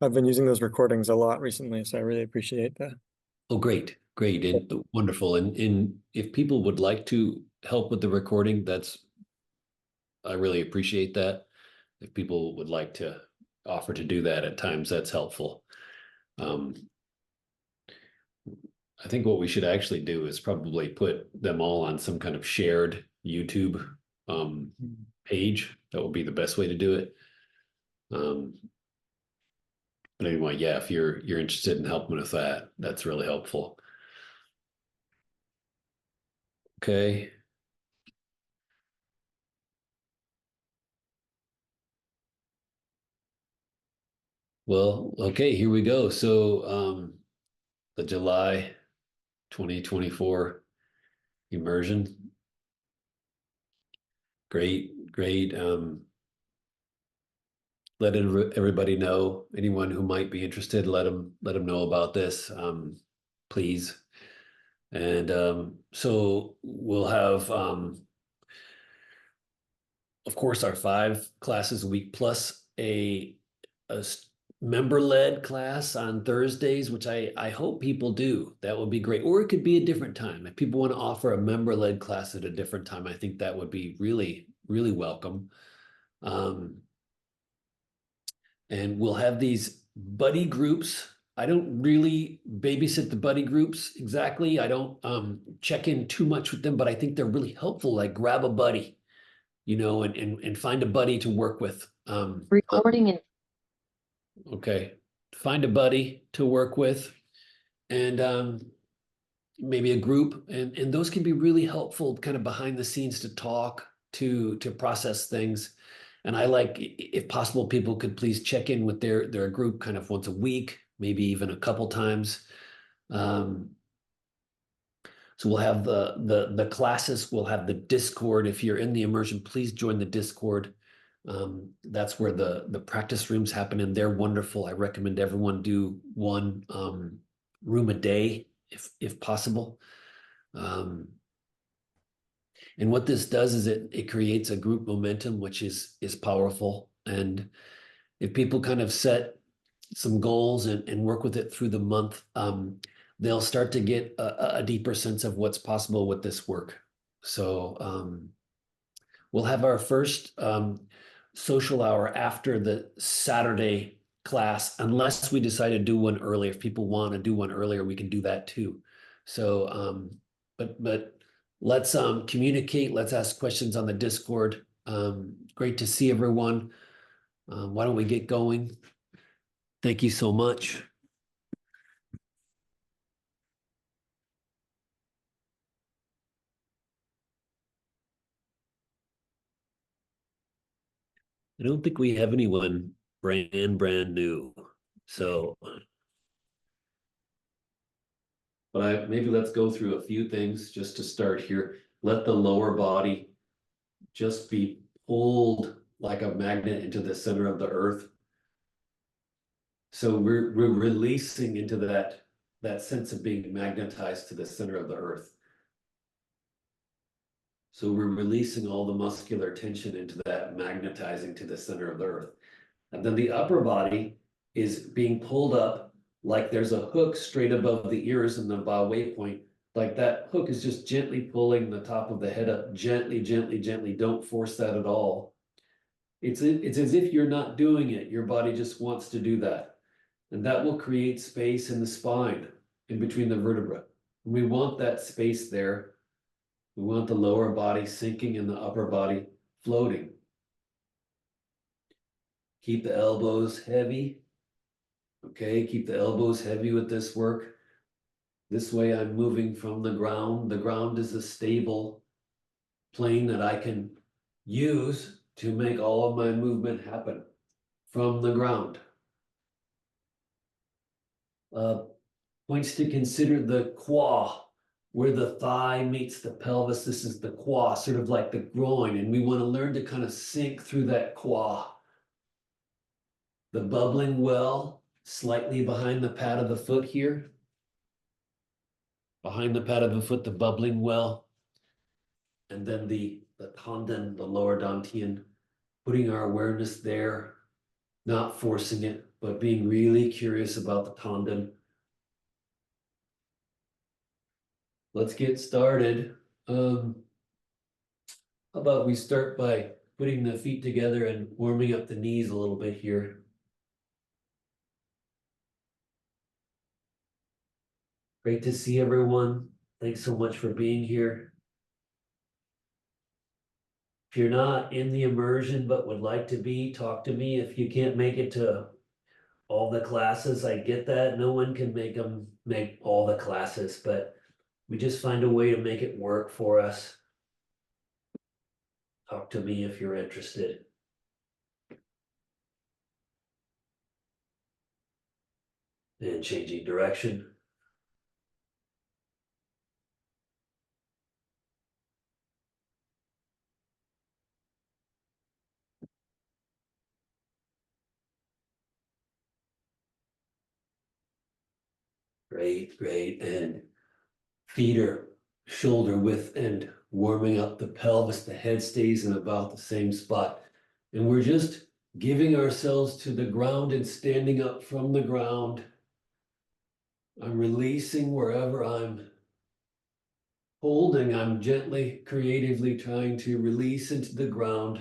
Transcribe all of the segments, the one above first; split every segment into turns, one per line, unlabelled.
I've been using those recordings a lot recently, so I really appreciate that.
Oh, great, great, and wonderful. And if people would like to help with the recording, I really appreciate that. If people would like to offer to do that at times, that's helpful. Um, I think what we should actually do is probably put them all on some kind of shared YouTube page. That would be the best way to do it. Um, but anyway, yeah, if you're interested in helping with that, that's really helpful. Okay. Well, okay, here we go. So the July 2024 immersion. Great, great. Let everybody know. Anyone who might be interested, let them know about this, please. And so we'll have, of course, our 5 classes a week plus a member-led class on Thursdays, which I hope people do. That would be great. Or it could be a different time. If people want to offer a member-led class at a different time, I think that would be really, really welcome. Um, and we'll have these buddy groups. I don't really babysit the buddy groups exactly. I don't check in too much with them, but I think they're really helpful. Like grab a buddy, and find a buddy to work with.
Recording in
Okay, find a buddy to work with, and maybe a group, and those can be really helpful, kind of behind the scenes to talk to process things. And I like, if possible, people could please check in with their group kind of once a week, maybe even a couple times. Um, so we'll have the classes, we'll have the Discord. If you're in the immersion, please join the Discord. That's where the practice rooms happen, and they're wonderful. I recommend everyone do one room a day if possible. And what this does is it creates a group momentum, which is powerful. And if people kind of set some goals and work with it through the month, they'll start to get a deeper sense of what's possible with this work. So we'll have our first social hour after the Saturday class, unless we decide to do one early. If people want to do one earlier, we can do that too. So, but let's communicate. Let's ask questions on the Discord. Great to see everyone. Why don't we get going? Thank you so much. I don't think we have anyone brand new. So, but maybe let's go through a few things just to start here. Let the lower body just be pulled like a magnet into the center of the earth. So we're releasing into that sense of being magnetized to the center of the earth. So we're releasing all the muscular tension into that magnetizing to the center of the earth. And then the upper body is being pulled up like there's a hook straight above the ears in the bow waypoint. Like that hook is just gently pulling the top of the head up, gently, gently, gently. Don't force that at all. It's as if you're not doing it. Your body just wants to do that. And that will create space in the spine, in between the vertebrae. We want that space there. We want the lower body sinking and the upper body floating. Keep the elbows heavy. Okay, keep the elbows heavy with this work. This way I'm moving from the ground. The ground is a stable plane that I can use to make all of my movement happen from the ground. Points to consider the quad, where the thigh meets the pelvis. This is the quad, sort of like the groin, and we want to learn to kind of sink through that quad. The bubbling well, slightly behind the pad of the foot here. Behind the pad of the foot, the bubbling well. And then the tendon, the lower dantian, putting our awareness there, not forcing it, but being really curious about the tandem. Let's get started. How about we start by putting the feet together and warming up the knees a little bit here. Great to see everyone. Thanks so much for being here. If you're not in the immersion but would like to be, talk to me. If you can't make it to all the classes, I get that. No one can make all the classes, but we just find a way to make it work for us. Talk to me if you're interested. And changing direction. Great, great. And feet are shoulder width and warming up the pelvis. The head stays in about the same spot. And we're just giving ourselves to the ground and standing up from the ground. I'm releasing wherever I'm holding. I'm gently, creatively trying to release into the ground.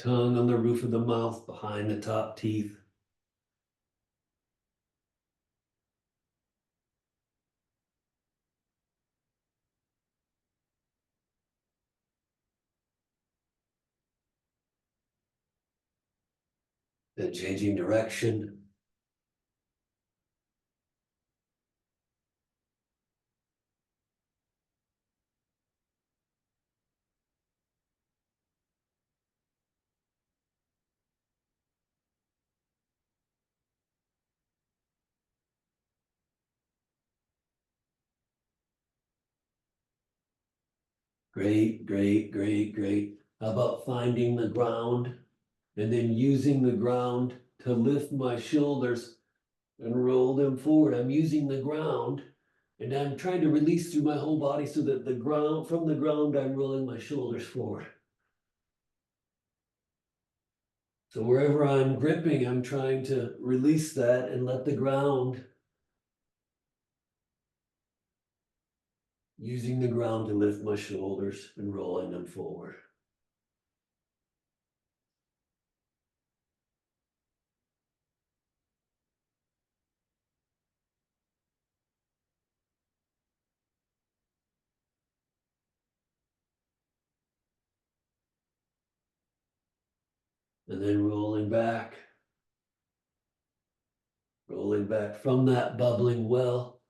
Tongue on the roof of the mouth, behind the top teeth. Then changing direction. Great, great, great, great. How about finding the ground and then using the ground to lift my shoulders and roll them forward. I'm using the ground and I'm trying to release through my whole body so that from the ground, I'm rolling my shoulders forward. So wherever I'm gripping, I'm trying to release that and let the ground, using the ground to lift my shoulders and rolling them forward. And then rolling back from that bubbling well,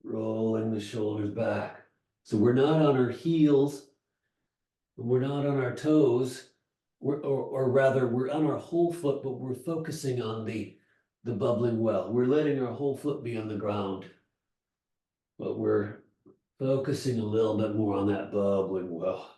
rolling the shoulders back. So we're not on our heels, we're not on our toes, or rather we're on our whole foot, but we're focusing on the bubbling well. We're letting our whole foot be on the ground, but we're focusing a little bit more on that bubbling well.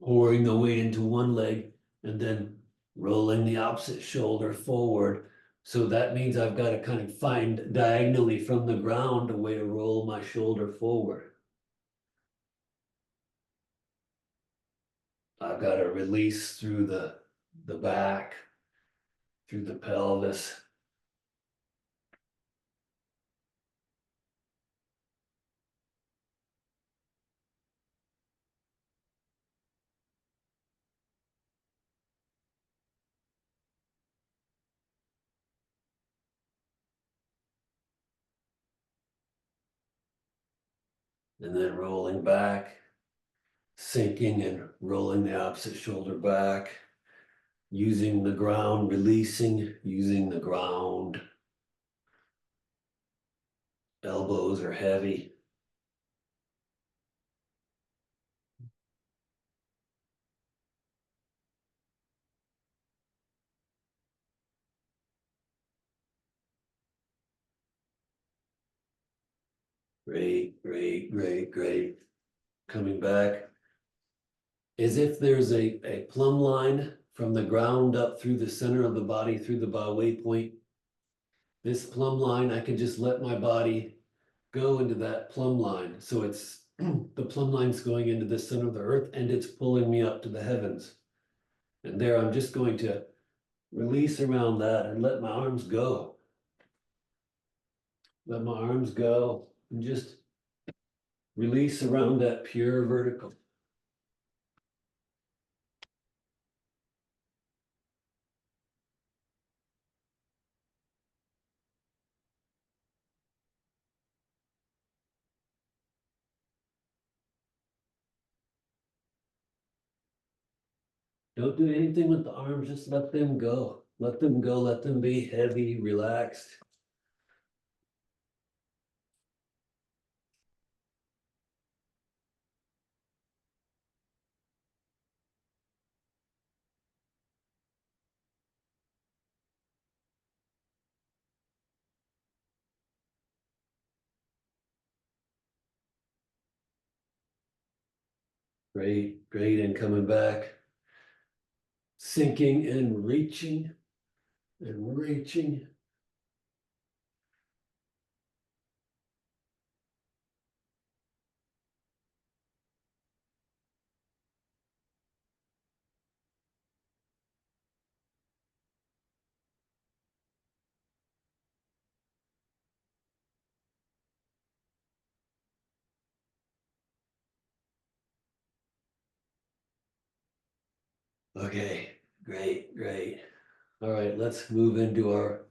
Pouring the weight into one leg and then rolling the opposite shoulder forward. So that means I've got to kind of find diagonally from the ground a way to roll my shoulder forward. I've got to release through the back, through the pelvis. And then rolling back, sinking and rolling the opposite shoulder back, using the ground, releasing, using the ground. Elbows are heavy. Great, great, great, great. Coming back. As if there's a plumb line from the ground up through the center of the body, through the bow weight point. This plumb line, I can just let my body go into that plumb line. So it's the plumb line's going into the center of the earth and it's pulling me up to the heavens. And there I'm just going to release around that and let my arms go. Let my arms go and just release around that pure vertical. Don't do anything with the arms, just let them go. Let them go, let them be heavy, relaxed. Great, great, and coming back. Sinking and reaching and reaching. Okay, great, great. All right, let's move into our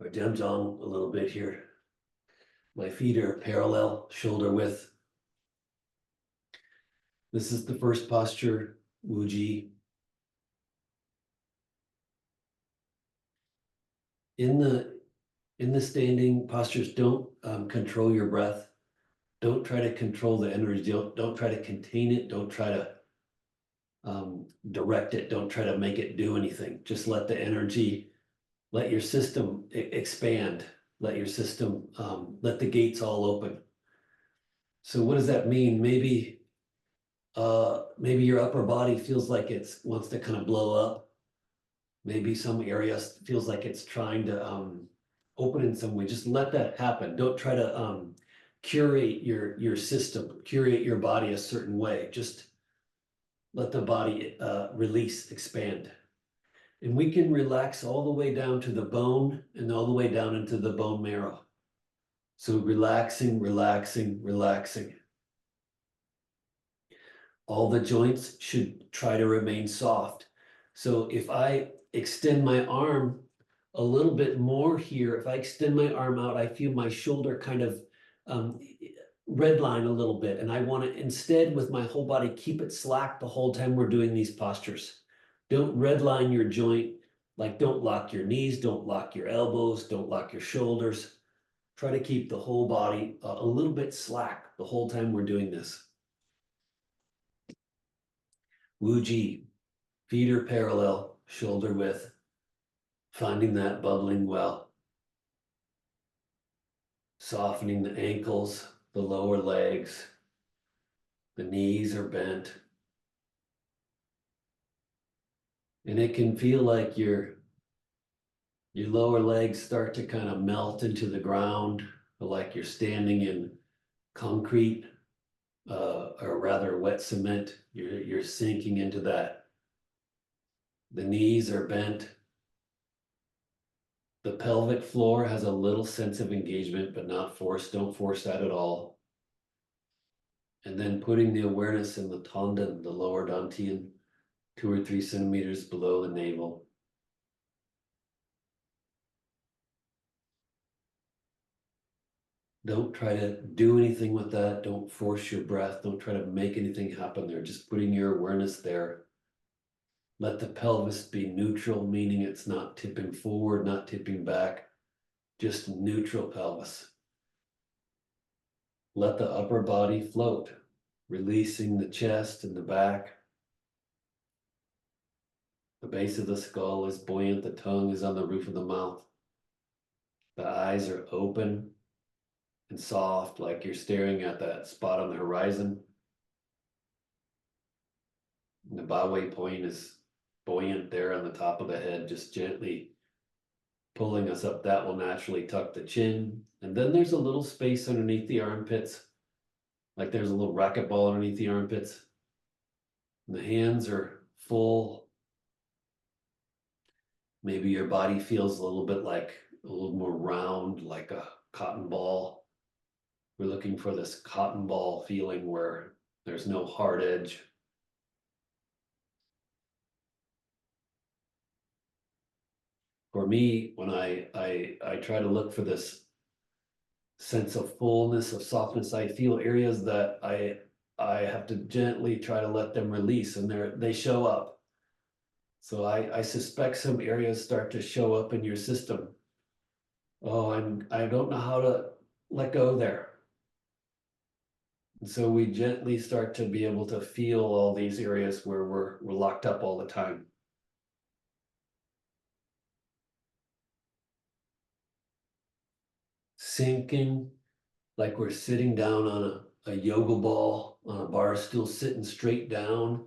Demjong a little bit here. My feet are parallel, shoulder width. This is the first posture, Wuji. In the standing postures, don't control your breath. Don't try to control the energy. Don't try to contain it. Don't try to direct it. Don't try to make it do anything. Just let the energy, let your system expand. Let your system, let the gates all open. So what does that mean? Maybe your upper body feels like it wants to kind of blow up. Maybe some area feels like it's trying to open in some way. Just let that happen. Don't try to curate your system, curate your body a certain way. Just let the body release, expand. And we can relax all the way down to the bone and all the way down into the bone marrow. So relaxing, relaxing, relaxing. All the joints should try to remain soft. So if I extend my arm a little bit more here, if I extend my arm out, I feel my shoulder kind of redline a little bit. And I want to instead with my whole body, keep it slack the whole time we're doing these postures. Don't redline your joint, like don't lock your knees, don't lock your elbows, don't lock your shoulders. Try to keep the whole body a little bit slack the whole time we're doing this. Wuji, feet are parallel, shoulder width, finding that bubbling well. Softening the ankles, the lower legs, the knees are bent. And it can feel like your lower legs start to kind of melt into the ground, like you're standing in concrete, or rather wet cement. You're sinking into that. The knees are bent. The pelvic floor has a little sense of engagement, but not force. Don't force that at all. And then putting the awareness in the tendon, the lower dantian, 2 or 3 centimeters below the navel. Don't try to do anything with that. Don't force your breath. Don't try to make anything happen there. Just putting your awareness there. Let the pelvis be neutral, meaning it's not tipping forward, not tipping back, just neutral pelvis. Let the upper body float, releasing the chest and the back. The base of the skull is buoyant. The tongue is on the roof of the mouth. The eyes are open and soft, like you're staring at that spot on the horizon. And the Bawe point is buoyant there on the top of the head, just gently pulling us up, that will naturally tuck the chin. And then there's a little space underneath the armpits. Like there's a little racquetball underneath the armpits. And the hands are full. Maybe your body feels a little bit like a little more round, like a cotton ball. We're looking for this cotton ball feeling where there's no hard edge. For me, when I try to look for this sense of fullness, of softness, I feel areas that I have to gently try to let them release, and they show up. So I suspect some areas start to show up in your system. Oh, I don't know how to let go there. And so we gently start to be able to feel all these areas where we're locked up all the time. Sinking like we're sitting down on a yoga ball on a bar stool, sitting straight down.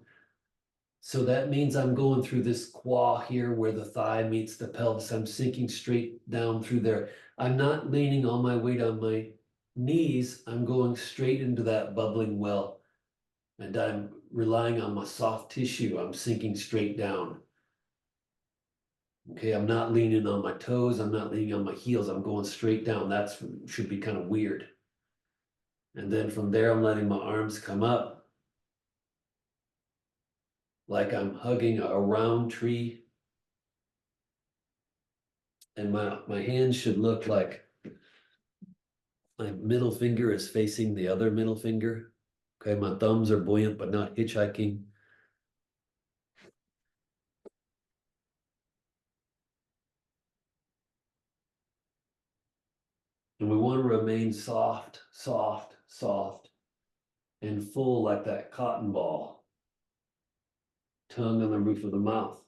So that means I'm going through this quad here where the thigh meets the pelvis. I'm sinking straight down through there. I'm not leaning all my weight on my knees. I'm going straight into that bubbling well. And I'm relying on my soft tissue. I'm sinking straight down. Okay, I'm not leaning on my toes. I'm not leaning on my heels. I'm going straight down. That should be kind of weird. And then from there, I'm letting my arms come up like I'm hugging a round tree. And my hands should look like my middle finger is facing the other middle finger. Okay, my thumbs are buoyant but not hitchhiking. And we want to remain soft, soft, soft, and full like that cotton ball. Tongue on the roof of the mouth.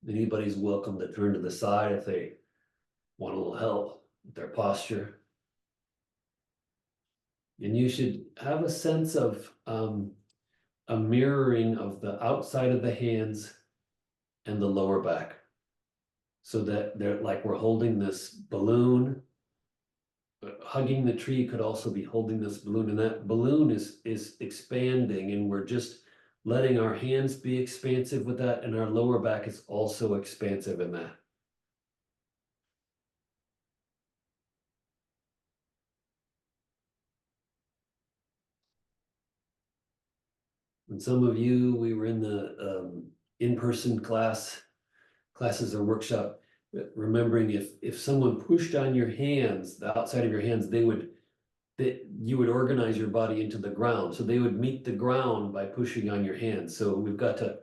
Anybody's welcome to turn to the side if they want a little help with their posture. And you should have a sense of a mirroring of the outside of the hands and the lower back. So that they're like we're holding this balloon. Hugging the tree could also be holding this balloon, and that balloon is expanding, and we're just letting our hands be expansive with that, and our lower back is also expansive in that. And some of you, we were in the in-person classes or workshop, remembering if someone pushed on your hands, the outside of your hands, that you would organize your body into the ground. So they would meet the ground by pushing on your hands. So we've got to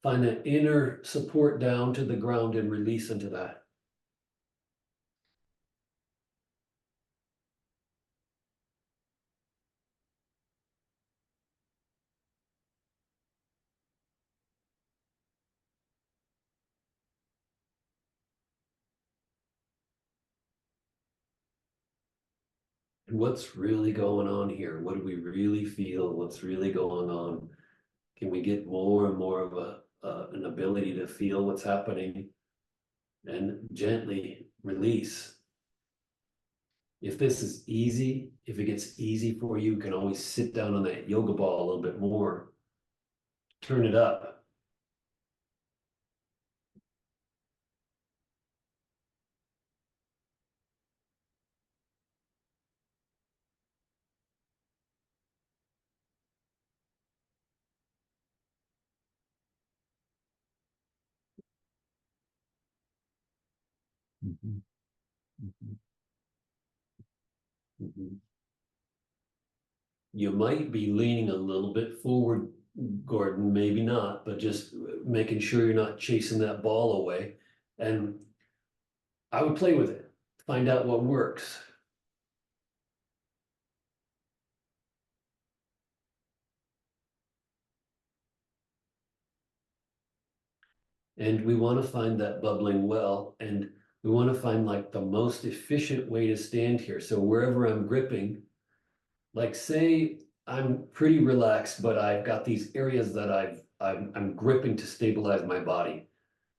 find that inner support down to the ground and release into that. And what's really going on here? What do we really feel? What's really going on? Can we get more and more of an ability to feel what's happening and gently release? If this is easy, if it gets easy for you, you can always sit down on that yoga ball a little bit more. Turn it up. Mhm, mhm, mhm. You might be leaning a little bit forward, Gordon, maybe not, but just making sure you're not chasing that ball away. And I would play with it, find out what works. And we want to find that bubbling well, and we want to find like the most efficient way to stand here. So wherever I'm gripping, like say I'm pretty relaxed, but I've got these areas that I'm gripping to stabilize my body.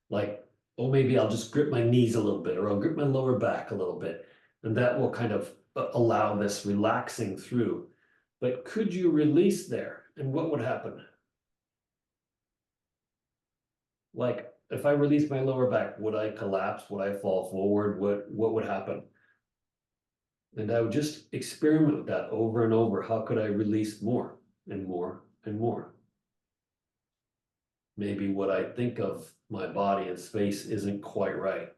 Like, oh, maybe I'll just grip my knees a little bit, or I'll grip my lower back a little bit. And that will kind of allow this relaxing through. But could you release there? And what would happen? Like, if I release my lower back, would I collapse? Would I fall forward? What would happen? And I would just experiment with that over and over. How could I release more and more and more? Maybe what I think of my body and space isn't quite right.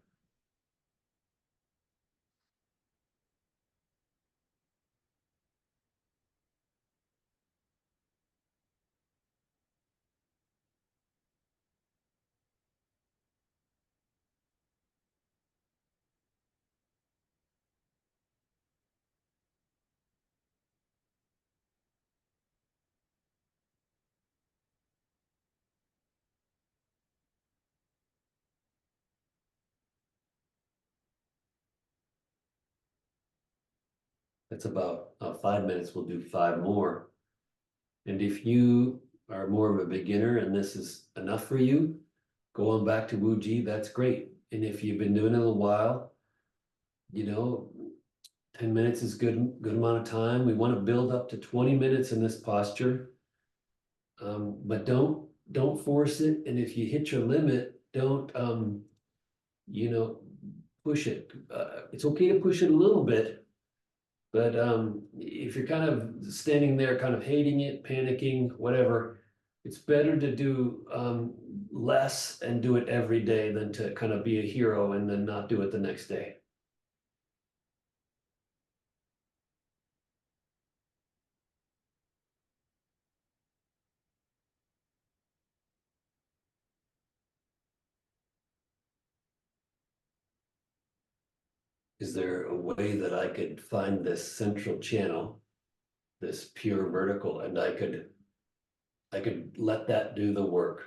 It's about 5 minutes. We'll do five more. And if you are more of a beginner and this is enough for you, go on back to Wuji. That's great. And if you've been doing it a while, you know, 10 minutes is good amount of time. We want to build up to 20 minutes in this posture. But don't force it. And if you hit your limit, don't you know, push it. It's okay to push it a little bit, but if you're kind of standing there, kind of hating it, panicking, whatever, it's better to do less and do it every day than to kind of be a hero and then not do it the next day. Is there a way that I could find this central channel, this pure vertical, and I could let that do the work?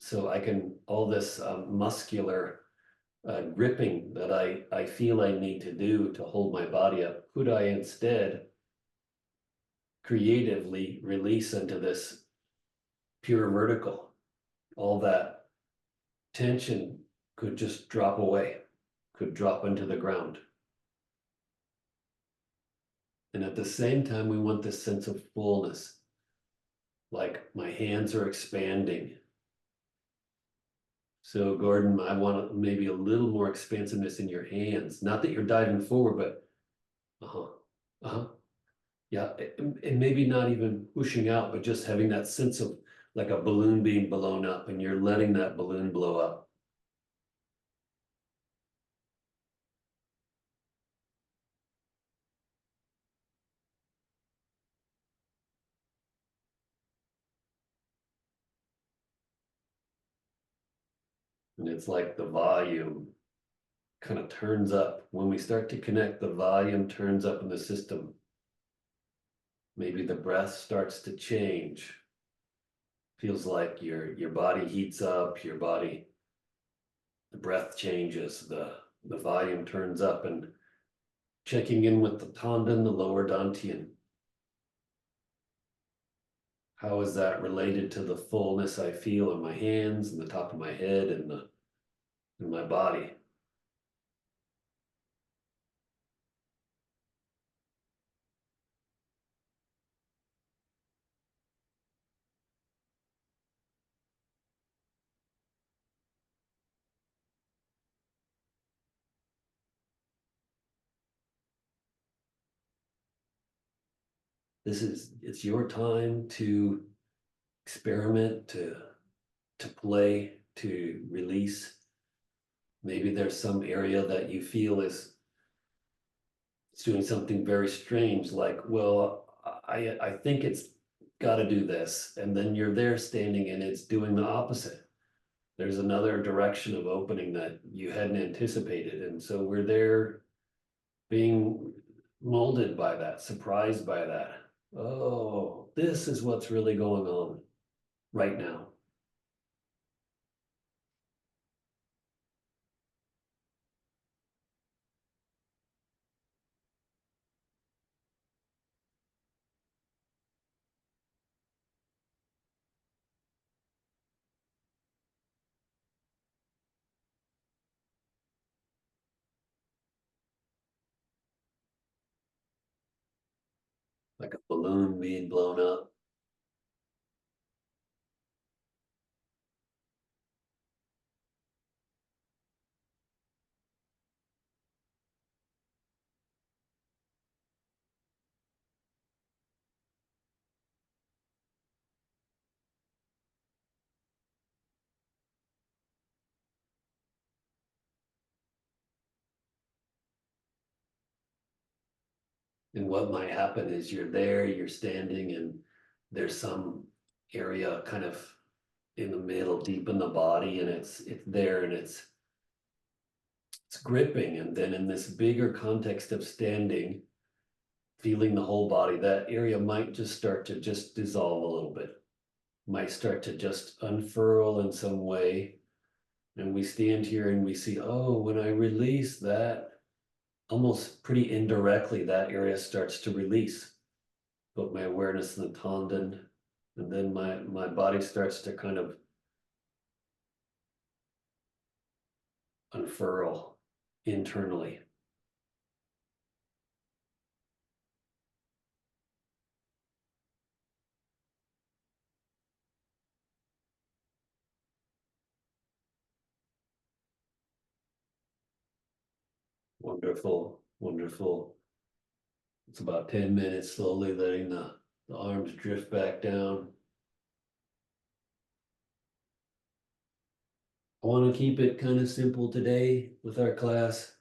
So I can, all this muscular gripping that I feel I need to do to hold my body up, could I instead creatively release into this pure vertical? All that tension could just drop away, could drop into the ground. And at the same time, we want this sense of fullness, like my hands are expanding. So Gordon, I want maybe a little more expansiveness in your hands. Not that you're diving forward, but uh-huh, uh-huh. Yeah, and maybe not even pushing out, but just having that sense of like a balloon being blown up and you're letting that balloon blow up. And it's like the volume kind of turns up. When we start to connect, the volume turns up in the system. Maybe the breath starts to change. Feels like your body heats up, your body, the breath changes, the volume turns up, and checking in with the Tanden, the lower Dantian. How is that related to the fullness I feel in my hands and the top of my head and in my body? It's your time to experiment, to play, to release. Maybe there's some area that you feel is it's doing something very strange, like, well, I think it's got to do this. And then you're there standing and it's doing the opposite. There's another direction of opening that you hadn't anticipated. And so we're there being molded by that, surprised by that. Oh, this is what's really going on right now. like a balloon being blown up. And what might happen is you're there, you're standing, and there's some area kind of in the middle, deep in the body, and it's there and it's gripping. And then in this bigger context of standing, feeling the whole body, that area might just start to just dissolve a little bit, might start to just unfurl in some way. And we stand here and we see, oh, when I release that, almost pretty indirectly, that area starts to release. Put my awareness in the tendon, and then my body starts to kind of unfurl internally. Wonderful, wonderful. It's about 10 minutes, slowly letting the arms drift back down. I want to keep it kind of simple today with our class.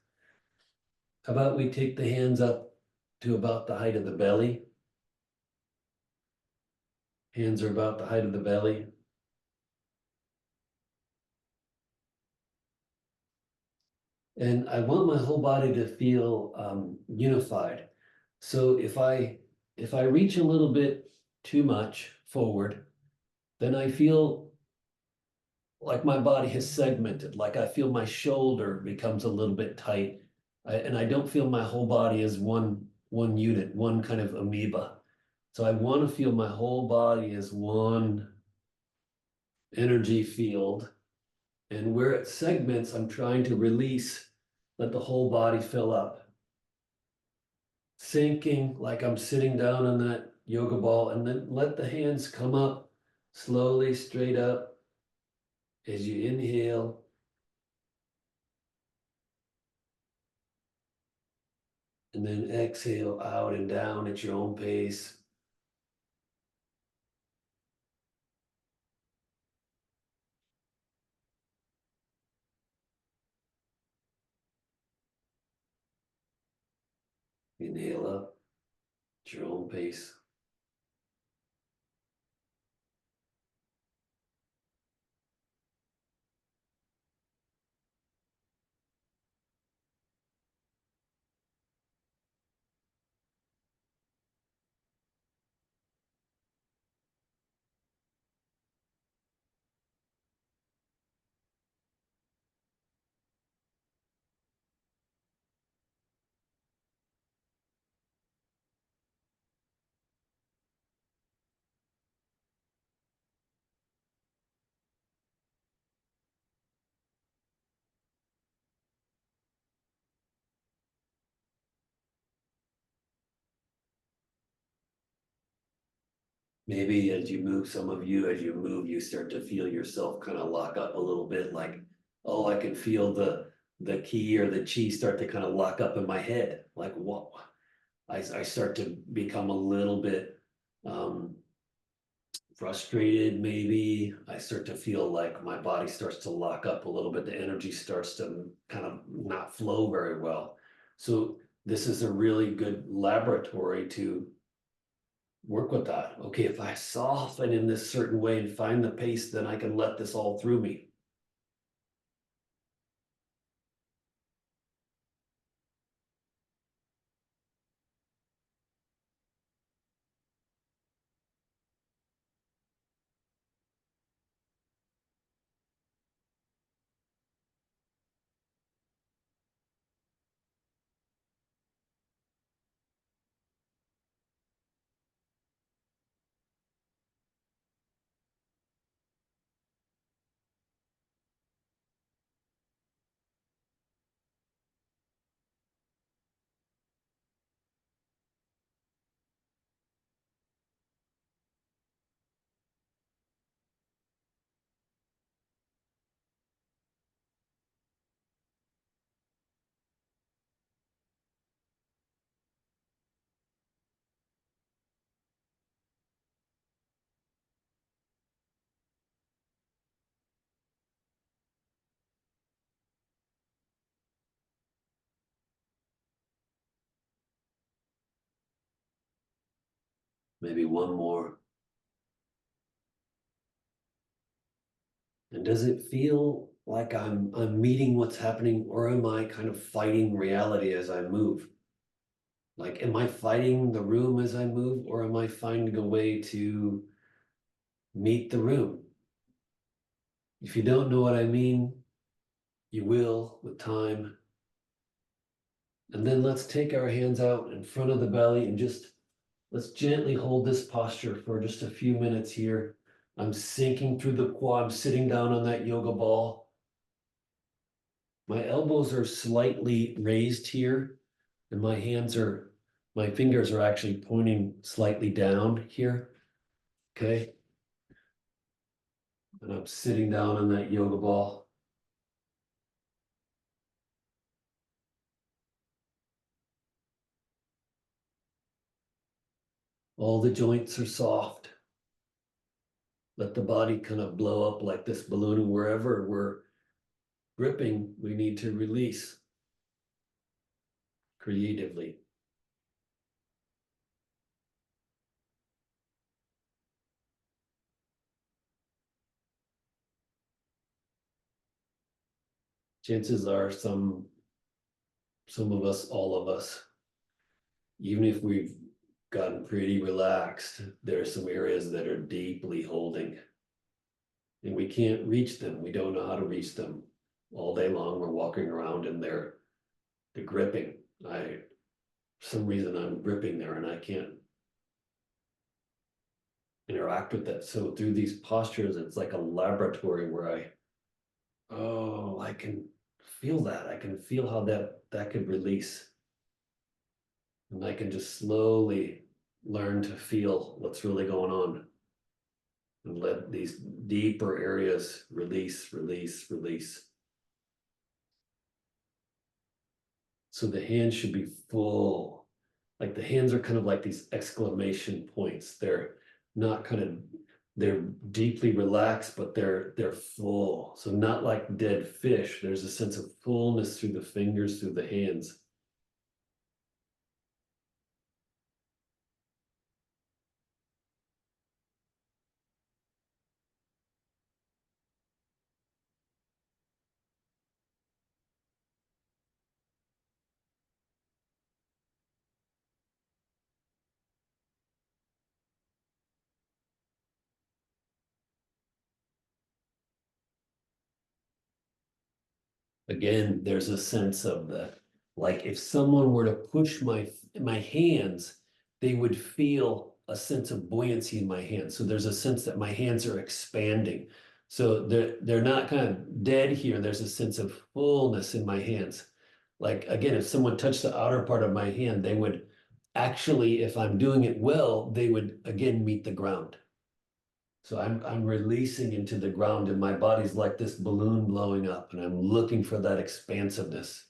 How about we take the hands up to about the height of the belly? Hands are about the height of the belly. And I want my whole body to feel unified. So if I reach a little bit too much forward, then I feel like my body has segmented, like I feel my shoulder becomes a little bit tight. And I don't feel my whole body as one unit, one kind of amoeba. So I want to feel my whole body as one energy field. And where it segments, I'm trying to release, let the whole body fill up. Sinking like I'm sitting down on that yoga ball, and then let the hands come up slowly, straight up as you inhale. And then exhale out and down at your own pace. Inhale up at your own pace. Maybe as you move, some of you, as you move, you start to feel yourself kind of lock up a little bit, like, oh, I can feel the key or the chi start to kind of lock up in my head. Like, whoa, I start to become a little bit frustrated, maybe. I start to feel like my body starts to lock up a little bit. The energy starts to kind of not flow very well. So this is a really good laboratory to work with that. Okay, if I soften in this certain way and find the pace, then I can let this all through me. Maybe one more. And does it feel like I'm meeting what's happening, or am I kind of fighting reality as I move? Like, am I fighting the room as I move, or am I finding a way to meet the room? If you don't know what I mean, you will with time. And then let's take our hands out in front of the belly and just let's gently hold this posture for just a few minutes here. I'm sinking through the quad, I'm sitting down on that yoga ball. My elbows are slightly raised here, and my fingers are actually pointing slightly down here. Okay. And I'm sitting down on that yoga ball. All the joints are soft. Let the body kind of blow up like this balloon, and wherever we're gripping, we need to release creatively. Chances are some of us, all of us, even if we've gotten pretty relaxed, there are some areas that are deeply holding. And we can't reach them. We don't know how to reach them. All day long, we're walking around and they're gripping. For some reason I'm gripping there and I can't interact with that. So through these postures, it's like a laboratory where I can feel that. I can feel how that could release. And I can just slowly learn to feel what's really going on and let these deeper areas release, release, release. So the hands should be full. Like the hands are kind of like these exclamation points. They're not kind of, they're deeply relaxed, but they're full. So not like dead fish. There's a sense of fullness through the fingers, through the hands. Again, there's a sense of like if someone were to push my hands, they would feel a sense of buoyancy in my hands. So there's a sense that my hands are expanding. So they're not kind of dead here. There's a sense of fullness in my hands. Like again, if someone touched the outer part of my hand, they would actually, if I'm doing it well, they would again meet the ground. So I'm releasing into the ground and my body's like this balloon blowing up and I'm looking for that expansiveness.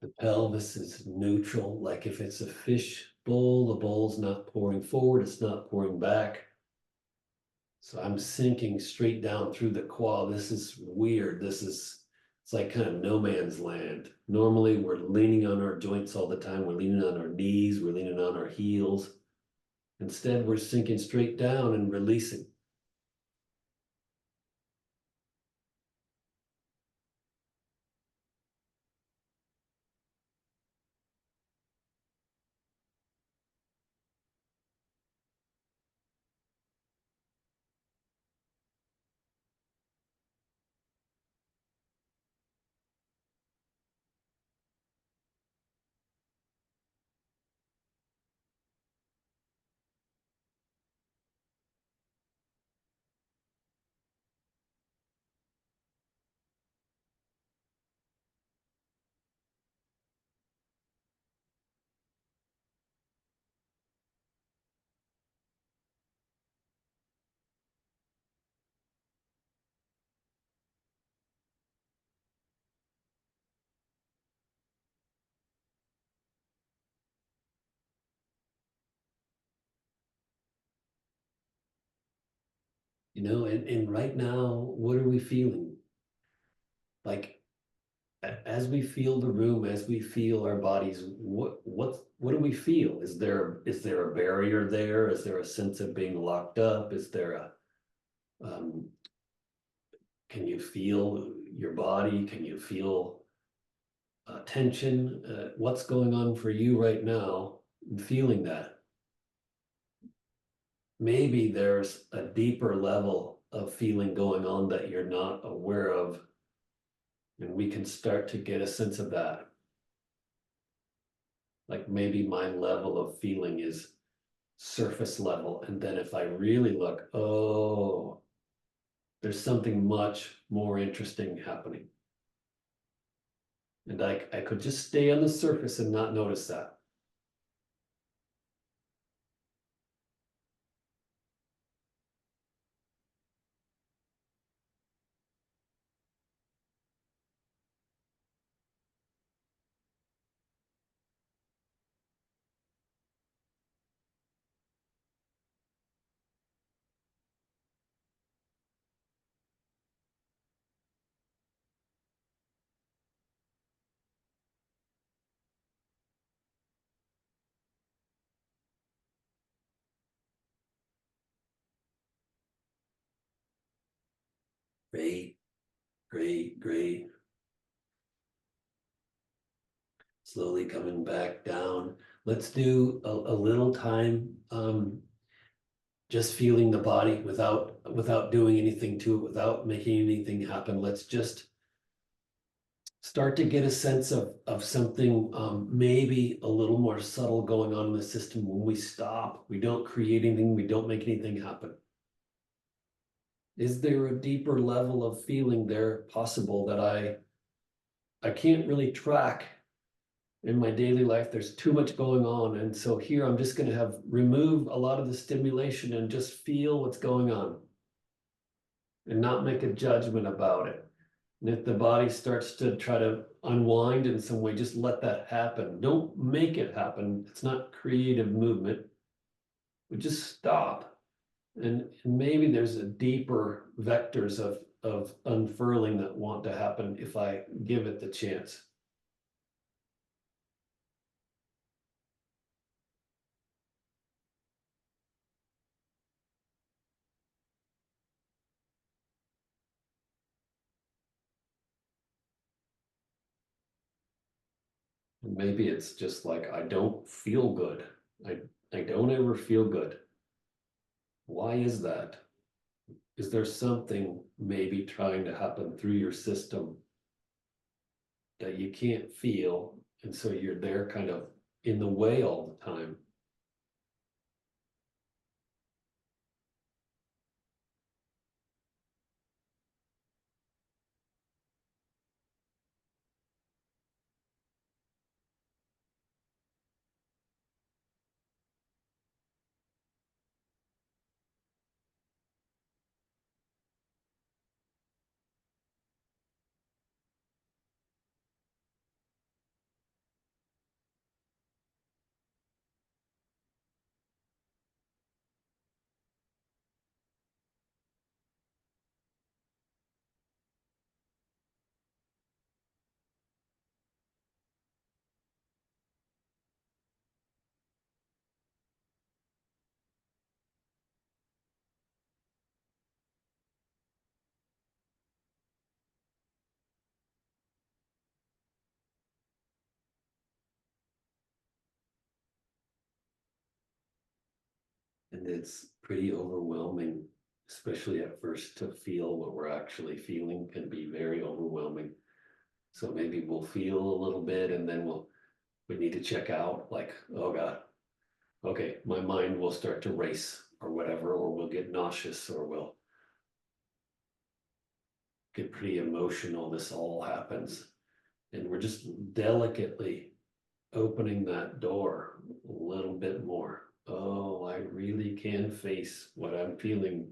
The pelvis is neutral, like if it's a fish bowl, the bowl's not pouring forward, it's not pouring back. So I'm sinking straight down through the quad. This is weird. It's like kind of no man's land. Normally we're leaning on our joints all the time. We're leaning on our knees, we're leaning on our heels. Instead, we're sinking straight down and releasing. and right now, what are we feeling? Like, as we feel the room, as we feel our bodies, what do we feel? Is there a barrier there? Is there a sense of being locked up? Is there um, can you feel your body? Can you feel tension? What's going on for you right now? Feeling that. Maybe there's a deeper level of feeling going on that you're not aware of, and we can start to get a sense of that. Like maybe my level of feeling is surface level, and then if I really look, oh, there's something much more interesting happening. And I could just stay on the surface and not notice that. Great, great, great. Slowly coming back down. Let's do a little time just feeling the body without doing anything to it, without making anything happen. Let's just start to get a sense of something maybe a little more subtle going on in the system. When we stop, we don't create anything, we don't make anything happen. Is there a deeper level of feeling there possible that I can't really track in my daily life? There's too much going on. And so here I'm just going to have remove a lot of the stimulation and just feel what's going on and not make a judgment about it. And if the body starts to try to unwind in some way, just let that happen. Don't make it happen. It's not creative movement. We just stop. And maybe there's a deeper vectors of unfurling that want to happen if I give it the chance. And maybe it's just like I don't feel good. I don't ever feel good. Why is that? Is there something maybe trying to happen through your system that you can't feel? And so you're there kind of in the way all the time. And it's pretty overwhelming, especially at first, to feel what we're actually feeling can be very overwhelming. So maybe we'll feel a little bit and then we need to check out, like, oh God, okay, my mind will start to race or whatever, or we'll get nauseous, or we'll get pretty emotional. This all happens. And we're just delicately opening that door a little bit more. Oh, I really can face what I'm feeling.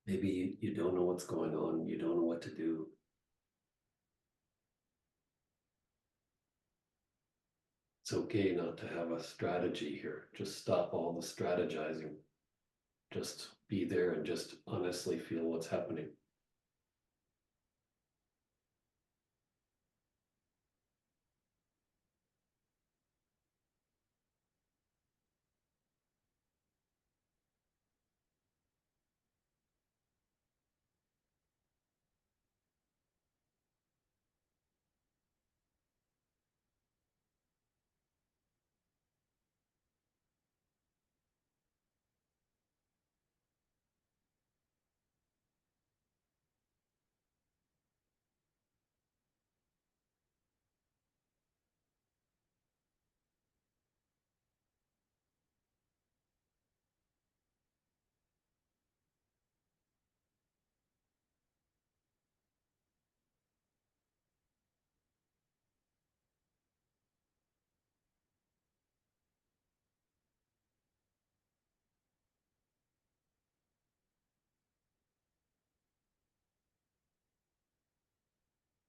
Maybe you don't know what's going on, you don't know what to do. It's okay not to have a strategy here. Just stop all the strategizing. Just be there and just honestly feel what's happening.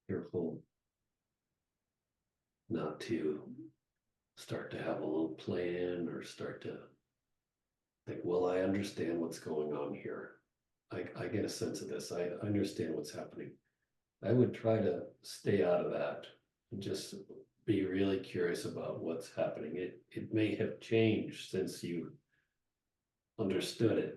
Careful not to start to have a little plan or start to think, well, I understand what's going on here. I get a sense of this. I understand what's happening. I would try to stay out of that and just be really curious about what's happening. It may have changed since you understood it.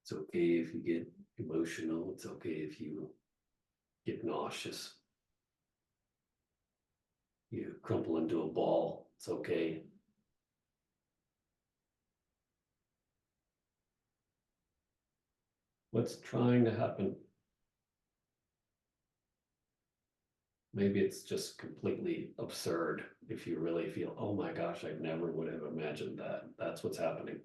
It's okay if you get emotional. It's okay if you get nauseous. You crumple into a ball. It's okay. What's trying to happen? Maybe it's just completely absurd if you really feel, oh my gosh, I never would have imagined that. That's what's happening.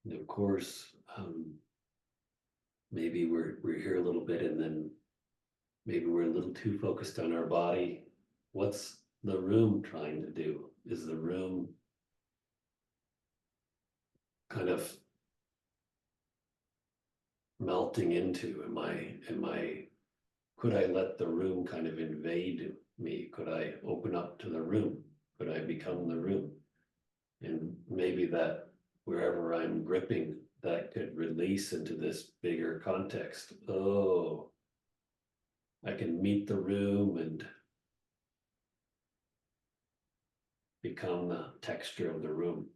And of course, maybe we're here a little bit and then maybe we're a little too focused on our body. What's the room trying to do? Is the room kind of melting into? Could I let the room kind of invade me? Could I open up to the room? Could I become the room? And maybe that wherever I'm gripping, that could release into this bigger context. Oh, I can meet the room and become the texture of the room.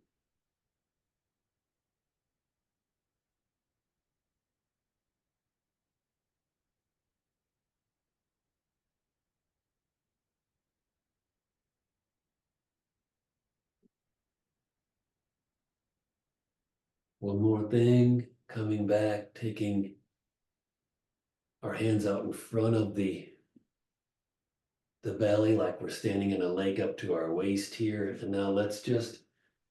One more thing, coming back, taking our hands out in front of the belly, like we're standing in a lake up to our waist here. And now let's just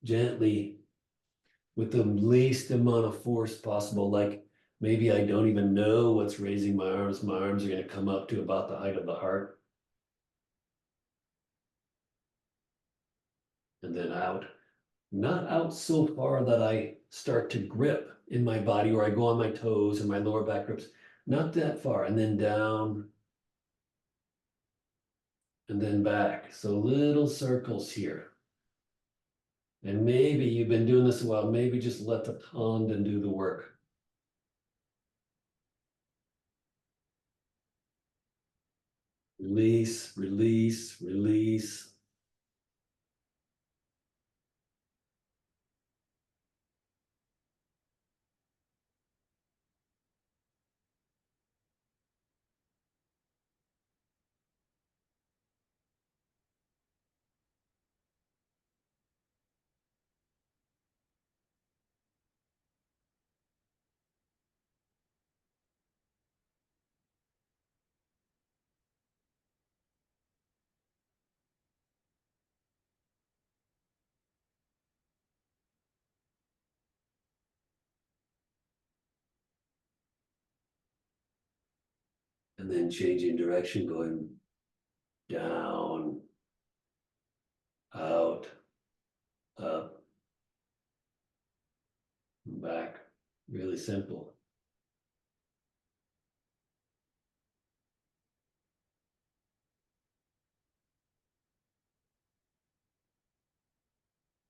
gently, with the least amount of force possible, like maybe I don't even know what's raising my arms. My arms are going to come up to about the height of the heart. And then out. Not out so far that I start to grip in my body or I go on my toes and my lower back grips. Not that far. And then down. And then back. So little circles here. And maybe you've been doing this a while. Maybe just let the tendon do the work. Release, release, release. And then changing direction, going down, out, up, back. Really simple.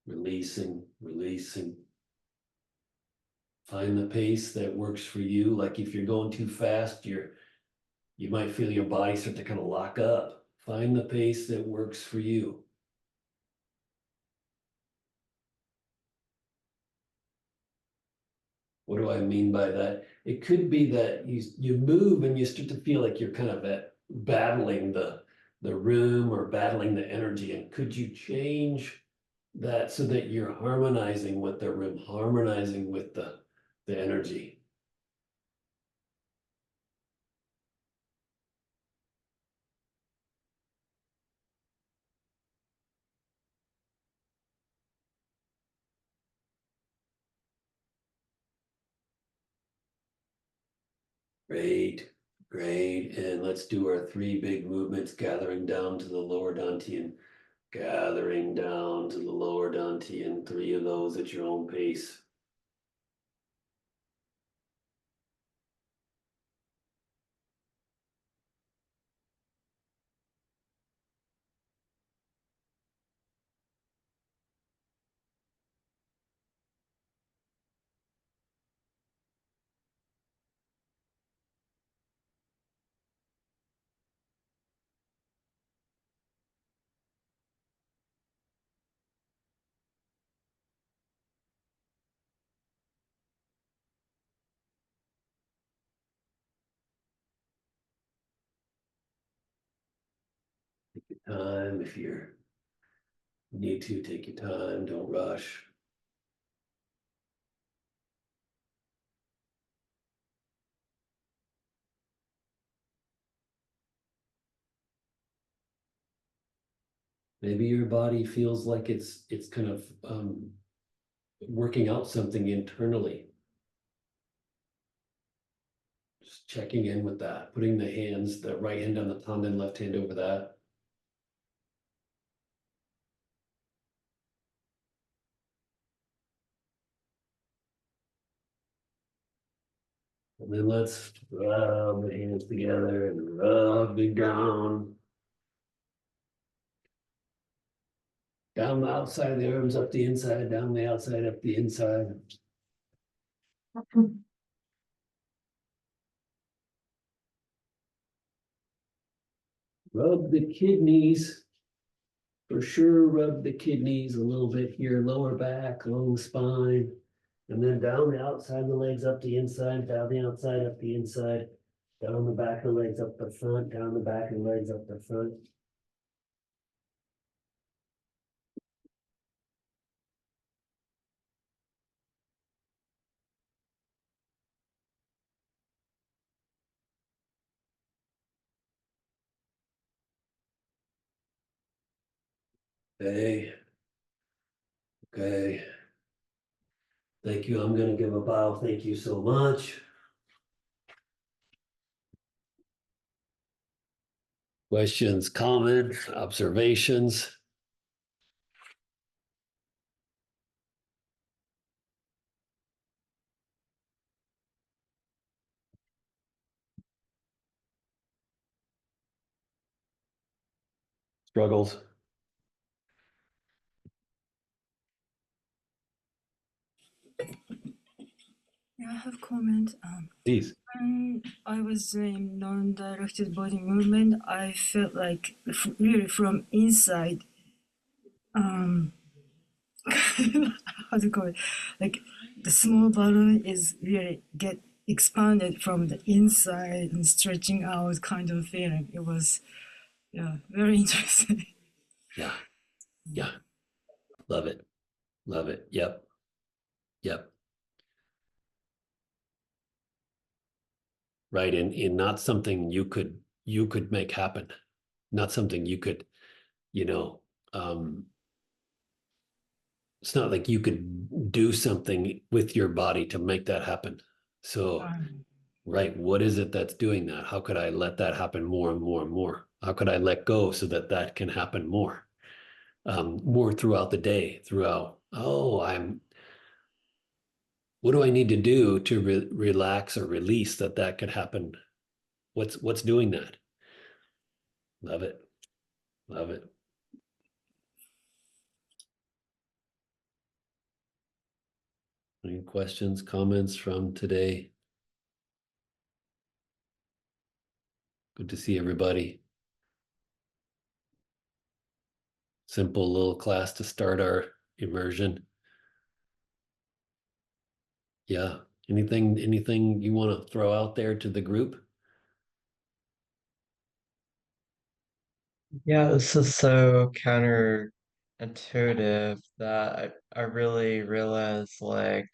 Releasing, releasing. Find the pace that works for you. Like if you're going too fast, you might feel your body start to kind of lock up. Find the pace that works for you. What do I mean by that? It could be that you move and you start to feel like you're kind of battling the room or battling the energy. And could you change that so that you're harmonizing with the room, harmonizing with the energy? Great, great. And let's do our three big movements, gathering down to the lower dantian, gathering down to the lower dantian, three of those at your own pace. Time, if you need to, take your time, don't rush. Maybe your body feels like it's kind of working out something internally. Just checking in with that, putting the hands, the right hand on the tendon, left hand over that. And then let's rub the hands together and rub it down. Down the outside of the arms, up the inside, down the outside, up the inside. Rub the kidneys. For sure, rub the kidneys a little bit here, lower back, along the spine, and then down the outside of the legs, up the inside, down the outside, up the inside, down the back of the legs, up the front, down the back of the legs, up the front. Okay. Okay. Thank you. I'm gonna give a bow. Thank you so much. Questions, comments, observations? Struggles?
Yeah, I have comment.
Please.
When I was doing non-directed body movement, I felt like really from inside, um, how to call it, like the small balloon is really get expanded from the inside and stretching out kind of feeling. It was, yeah, very interesting.
Yeah. Yeah. Love it. Love it. Yep. Yep. Right. And not something you could make happen. Not something you could, you know, it's not like you could do something with your body to make that happen. So, right, what is it that's doing that? How could I let that happen more and more and more? How could I let go so that that can happen more? More throughout the day, throughout, oh, what do I need to do to relax or release that that could happen? What's doing that? Love it. Love it. Any questions, comments from today? Good to see everybody. Simple little class to start our immersion. Yeah. Anything you want to throw out there to the group?
Yeah, this is so counterintuitive that I really realized like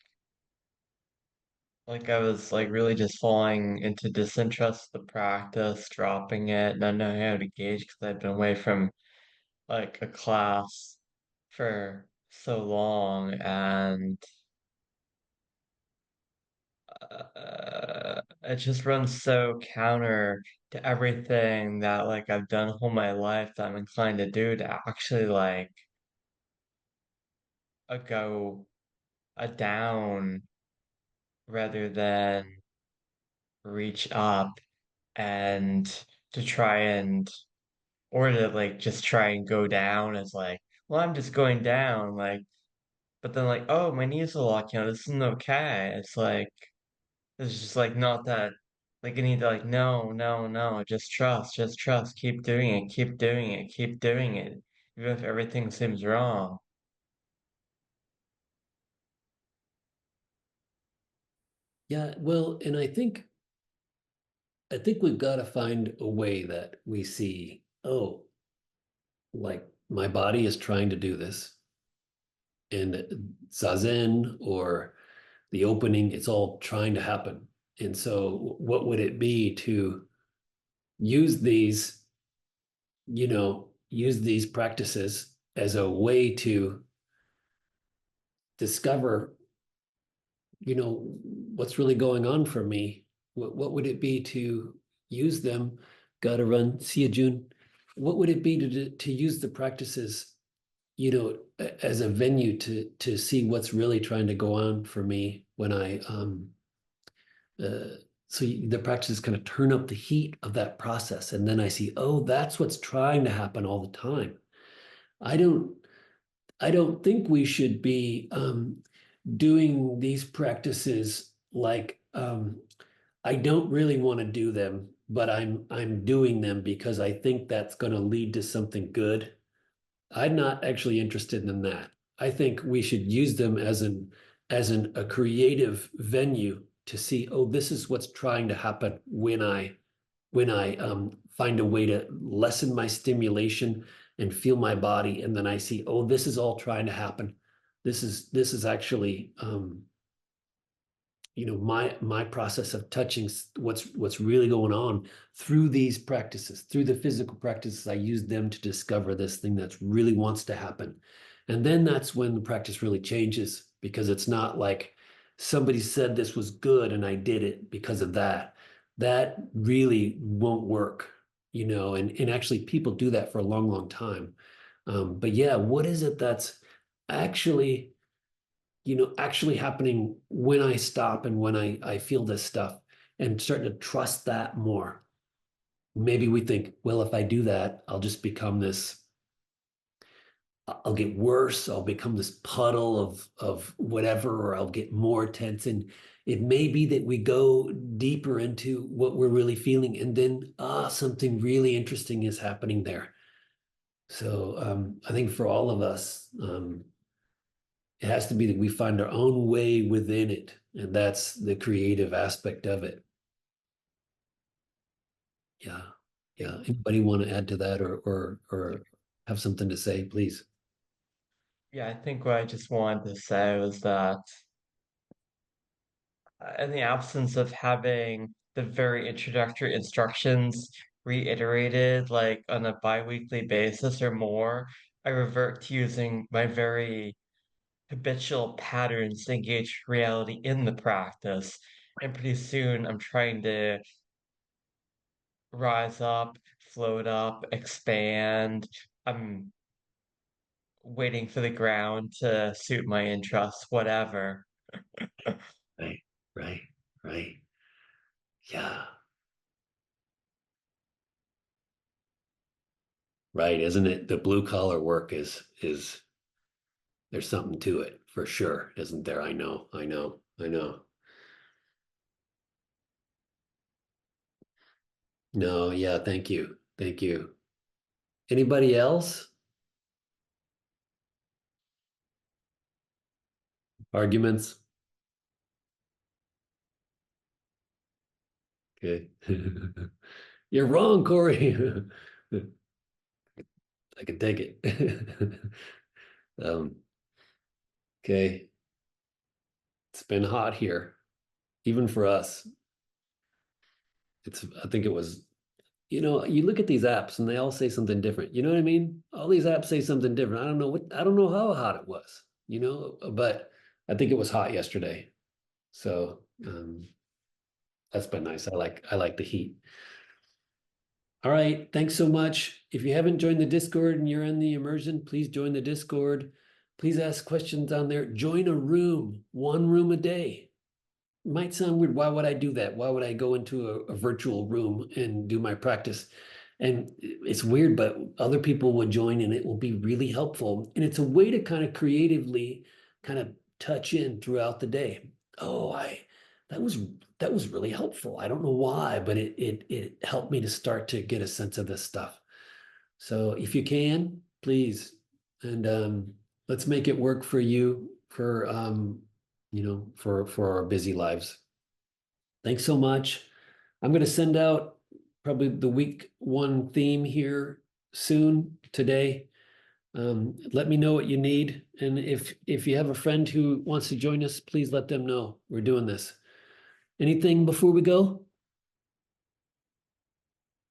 I was like really just falling into disinterest in the practice, dropping it, not knowing how to gauge because I'd been away from like a class for so long and it just runs so counter to everything that like I've done all my life that I'm inclined to do to actually like go a down rather than reach up and to try and or to like just try and go down as like, well, I'm just going down, like, but then like, oh, my knees are locked, this isn't okay. It's like it's just like not that like I need to like no, no, no, just trust, keep doing it, keep doing it, keep doing it, even if everything seems wrong.
Yeah, well, and I think we've got to find a way that we see, oh, like my body is trying to do this. And zazen or the opening, it's all trying to happen. And so what would it be to use these, use these practices as a way to discover, what's really going on for me? What would it be to use them? Got to run. See you, June. What would it be to use the practices, as a venue to see what's really trying to go on for me when I so the practices kind of turn up the heat of that process, and then I see, oh, that's what's trying to happen all the time. I don't I don't think we should be doing these practices like I don't really want to do them, but I'm doing them because I think that's going to lead to something good. I'm not actually interested in that. I think we should use them as a creative venue to see, oh, this is what's trying to happen when I find a way to lessen my stimulation and feel my body, and then I see, oh, this is all trying to happen. This is actually my process of touching what's really going on through these practices, through the physical practices. I use them to discover this thing that's really wants to happen. And then that's when the practice really changes, because it's not like somebody said this was good and I did it because of that. That really won't work, and actually people do that for a long, long time. But yeah, what is it that's actually actually happening when I stop and when I feel this stuff, and starting to trust that more. Maybe we think, well, if I do that, I'll just become this, I'll get worse, I'll become this puddle of whatever, or I'll get more tense. And it may be that we go deeper into what we're really feeling, and then something really interesting is happening there. So I think for all of us, it has to be that we find our own way within it, and that's the creative aspect of it. Yeah. Yeah. Anybody want to add to that, or have something to say, please?
Yeah, I think what I just wanted to say was that in the absence of having the very introductory instructions reiterated like on a bi-weekly basis or more, I revert to using my very habitual patterns to engage reality in the practice. And pretty soon I'm trying to rise up, float up, expand. I'm waiting for the ground to suit my interests, whatever.
Right, right, right. Yeah, right. Isn't it? The blue collar work is there's something to it for sure, isn't there? I know, I know, I know. No, yeah, thank you. Thank you. Anybody else? Arguments? Okay. You're wrong, Corey. I can take it. Um, okay. It's been hot here, even for us. I think it was, you look at these apps and they all say something different. You know what I mean? All these apps say something different. I don't know how hot it was, but I think it was hot yesterday. So that's been nice. I like the heat. All right. Thanks so much. If you haven't joined the Discord and you're in the immersion, please join the Discord. Please ask questions on there. Join a room, one room a day. Might sound weird. Why would I do that? Why would I go into a virtual room and do my practice? And it's weird, but other people would join and it will be really helpful. And it's a way to kind of creatively kind of touch in throughout the day. Oh, that was that was really helpful. I don't know why, but it helped me to start to get a sense of this stuff. So if you can, please, and let's make it work for you for our busy lives. Thanks so much. I'm going to send out probably the week one theme here soon today. Let me know what you need, and if you have a friend who wants to join us, please let them know we're doing this. Anything before we go?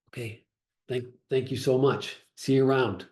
Okay. Thank you so much. See you around.